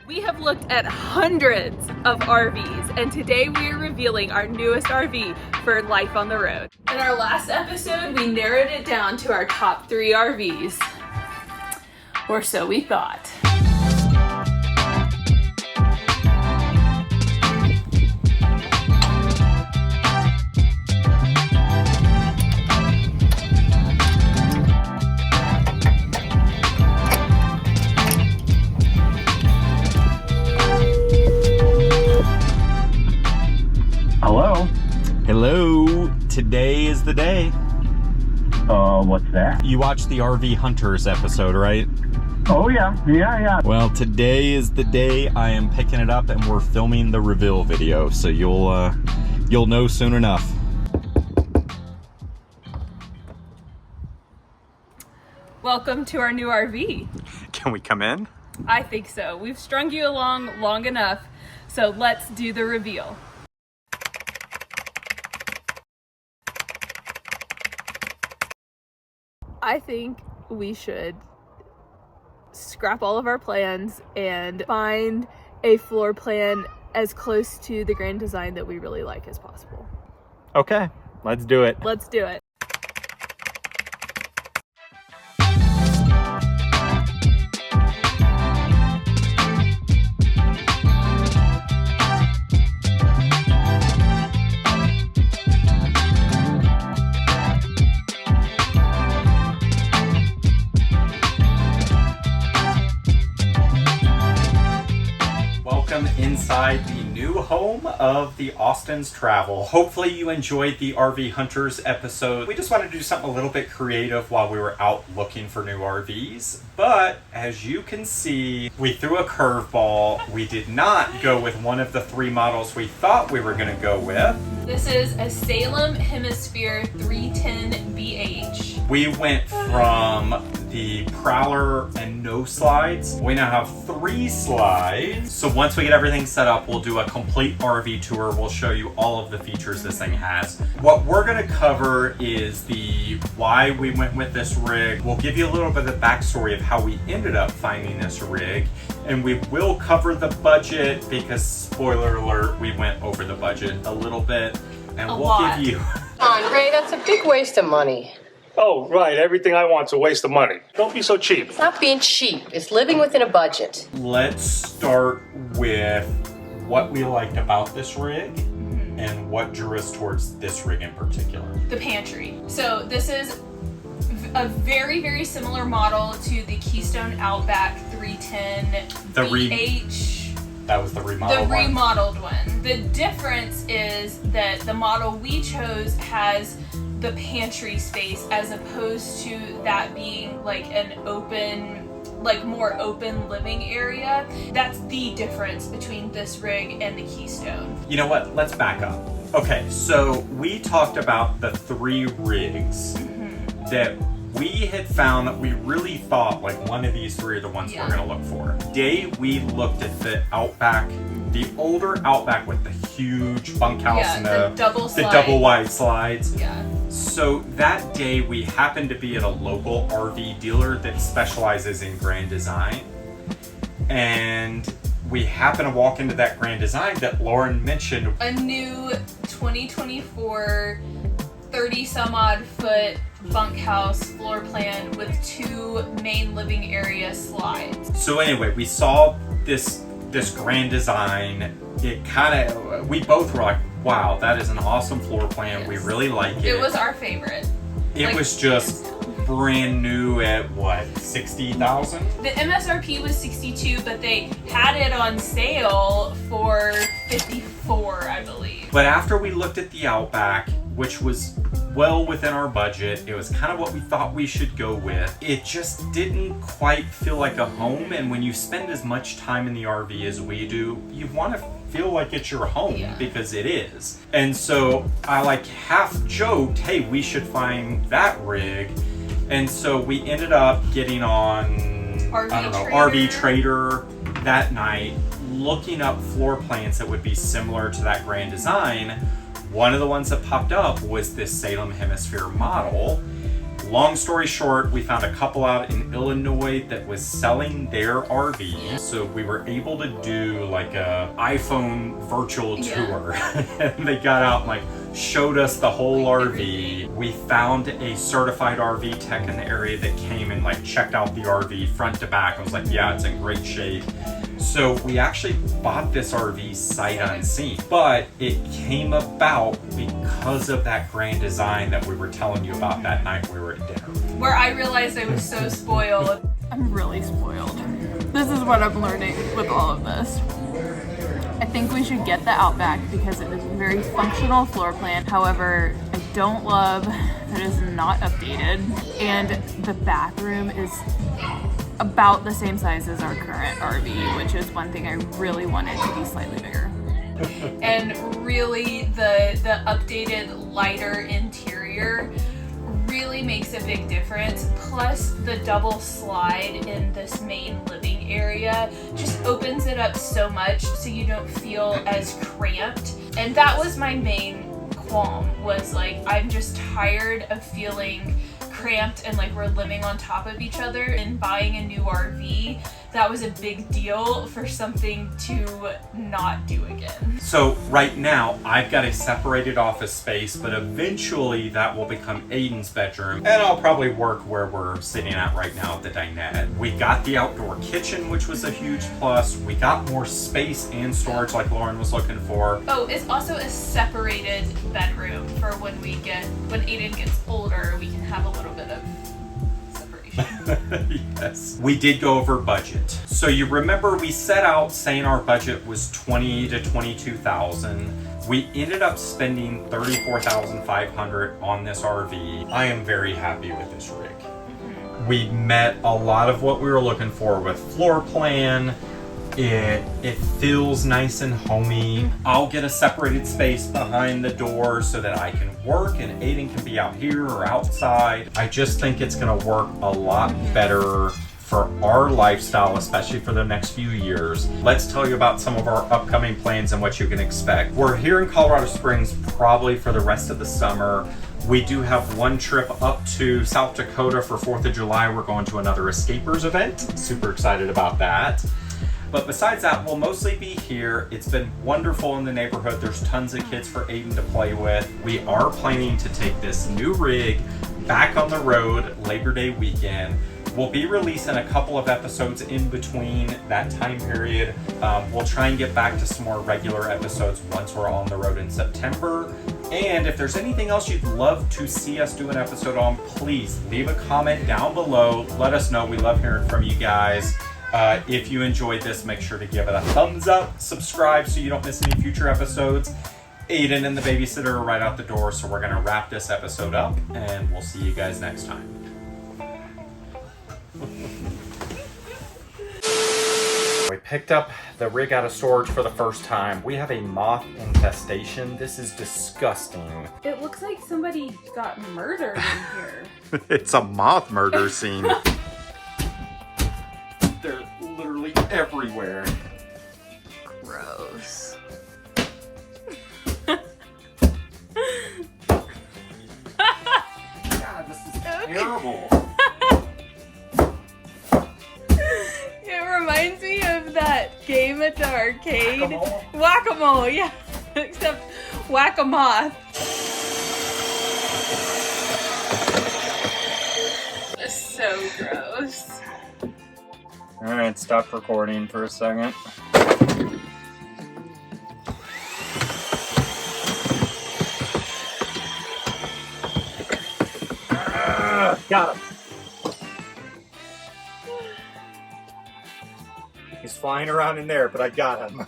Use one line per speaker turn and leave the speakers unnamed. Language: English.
We have looked at hundreds of RVs, and today we are revealing our newest RV for life on the road. In our last episode, we narrowed it down to our top 3 RVs. Or so we thought.
Hello, today is the day.
What's that?
You watched the RV Hunters episode, right?
Oh, yeah.
Well, today is the day I am picking it up and we're filming the reveal video, so you'll know soon enough.
Welcome to our new RV.
Can we come in?
I think so. We've strung you along long enough, so let's do the reveal. I think we should scrap all of our plans and find a floor plan as close to the grand design that we really like as possible.
Okay, let's do it.
Let's do it.
Inside the new home of the Austins Travel. Hopefully you enjoyed the RV Hunters episode. We just wanted to do something a little bit creative while we were out looking for new RVs. But as you can see, we threw a curveball. We did not go with one of the 3 models we thought we were going to go with.
This is a Salem Hemisphere 310BH.
We went from the Prowler and no slides. We now have 3 slides. So once we get everything set up, we'll do a complete RV tour. We'll show you all of the features this thing has. What we're gonna cover is the why we went with this rig. We'll give you a little bit of the backstory of how we ended up finding this rig. And we will cover the budget because, spoiler alert, we went over the budget a little bit. And we'll give you...
Ray, that's a big waste of money.
Oh, right. Everything I want's a waste of money. Don't be so cheap.
It's not being cheap. It's living within a budget.
Let's start with what we liked about this rig and what drew us towards this rig in particular.
The pantry. So this is a very, very similar model to the Keystone Outback 310 BH.
That was the remodeled
one. The remodeled one. The difference is that the model we chose has the pantry space as opposed to that being like an open, like more open living area. That's the difference between this rig and the Keystone.
You know what? Let's back up. Okay, so we talked about the 3 rigs that we had found that we really thought like one of these 3 are the ones we're gonna look for. Today we looked at the Outback, the older Outback with the huge bunkhouse and the double wide slides.
Yeah.
So that day we happened to be at a local RV dealer that specializes in grand design. And we happened to walk into that grand design that Lauren mentioned.
A new 2024 30 some odd foot bunkhouse floor plan with 2 main living area slides.
So anyway, we saw this grand design. It kind of, we both were like, wow, that is an awesome floor plan. Yes. We really like it.
It was our favorite.
It was just brand new at what, 60,000?
The MSRP was 62, but they had it on sale for 54, I believe.
But after we looked at the Outback, which was well within our budget, it was kind of what we thought we should go with. It just didn't quite feel like a home, and when you spend as much time in the RV as we do, you want to feel like it's your home because it is. And so I like half joked, hey, we should find that rig. And so we ended up getting on RV Trader that night, looking up floor plans that would be similar to that grand design. One of the ones that popped up was this Salem Hemisphere model. Long story short, we found a couple out in Illinois that was selling their RV. So we were able to do like a iPhone virtual tour. And they got out and like showed us the whole RV. We found a certified RV tech in the area that came and like checked out the RV front to back. I was like, yeah, it's in great shape. So we actually bought this RV sight unseen, but it came about because of that grand design that we were telling you about that night we were at dinner.
Where I realized I was so spoiled. I'm really spoiled. This is what I'm learning with all of this. I think we should get the Outback because it is a very functional floor plan. However, I don't love that it is not updated, and the bathroom is about the same size as our current RV, which is one thing I really wanted to be slightly bigger. And really the updated lighter interior really makes a big difference. Plus the double slide in this main living area just opens it up so much so you don't feel as cramped. And that was my main qualm, was like, I'm just tired of feeling cramped and like we're living on top of each other. And buying a new RV, that was a big deal for something to not do again.
So right now I've got a separated office space, but eventually that will become Aiden's bedroom, and I'll probably work where we're sitting at right now at the dinette. We got the outdoor kitchen, which was a huge plus. We got more space and storage like Lauren was looking for.
Oh, it's also a separated bedroom for when Aiden gets older, we can have a little bit of separation.
Yes. We did go over budget. So you remember we set out saying our budget was $20,000 to $22,000. We ended up spending $34,500 on this RV. I am very happy with this rig. We met a lot of what we were looking for with floor plan. It feels nice and homey. I'll get a separated space behind the door so that I can work and Aiden can be out here or outside. I just think it's gonna work a lot better for our lifestyle, especially for the next few years. Let's tell you about some of our upcoming plans and what you can expect. We're here in Colorado Springs probably for the rest of the summer. We do have one trip up to South Dakota for 4th of July. We're going to another Escapers event. Super excited about that. But besides that, we'll mostly be here. It's been wonderful in the neighborhood. There's tons of kids for Aiden to play with. We are planning to take this new rig back on the road Labor Day weekend. We'll be releasing a couple of episodes in between that time period. We'll try and get back to some more regular episodes once we're on the road in September. And if there's anything else you'd love to see us do an episode on, please leave a comment down below. Let us know. We love hearing from you guys. If you enjoyed this, make sure to give it a thumbs up, subscribe so you don't miss any future episodes. Aiden and the babysitter are right out the door, so we're going to wrap this episode up, and we'll see you guys next time. We picked up the rig out of storage for the first time. We have a moth infestation. This is disgusting.
It looks like somebody got murdered in here.
It's a moth murder scene. They're literally everywhere.
Gross.
God, this is terrible.
It reminds me of that game at the arcade.
Whack-a-mole?
Whack-a-mole, yeah. Except whack-a-moth. It's so gross.
Alright, stop recording for a second. Got him. He's flying around in there, but I got him.